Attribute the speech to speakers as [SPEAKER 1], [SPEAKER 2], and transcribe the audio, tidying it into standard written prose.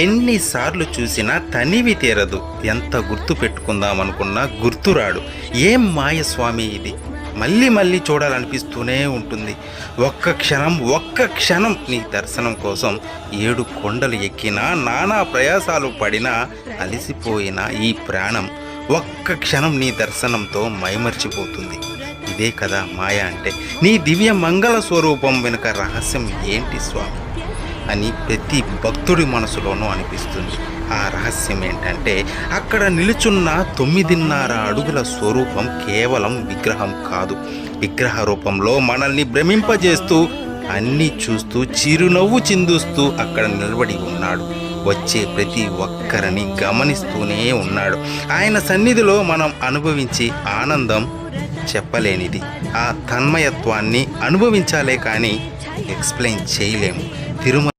[SPEAKER 1] ఎన్నిసార్లు చూసినా తనివి తీరదు. ఎంత గుర్తు పెట్టుకుందామనుకున్నా గుర్తురాడు. ఏం మాయ స్వామి ఇది! మళ్ళీ మళ్ళీ చూడాలనిపిస్తూనే ఉంటుంది. ఒక్క క్షణం నీ దర్శనం కోసం 7 కొండలు ఎక్కినా, నానా ప్రయాసాలు పడినా, అలసిపోయిన ఈ ప్రాణం ఒక్క క్షణం నీ దర్శనంతో మైమర్చిపోతుంది. ఇదే కదా మాయ అంటే. నీ దివ్య మంగళ స్వరూపం వెనుక రహస్యం ఏంటి స్వామి అని ప్రతి భక్తుడి మనసులోనూ అనిపిస్తుంది. ఆ రహస్యం ఏంటంటే, అక్కడ నిలుచున్న 9.5 అడుగుల స్వరూపం కేవలం విగ్రహం కాదు. విగ్రహ రూపంలో మనల్ని భ్రమింపజేస్తూ, అన్నీ చూస్తూ, చిరునవ్వు చిందుస్తూ అక్కడ నిలబడి ఉన్నాడు. వచ్చే ప్రతి ఒక్కరిని గమనిస్తూనే ఉన్నాడు. ఆయన సన్నిధిలో మనం అనుభవించే ఆనందం చెప్పలేనిది. ఆ తన్మయత్వాన్ని అనుభవించాలే కానీ ఎక్స్ప్లెయిన్ చేయలేము. తిరుమల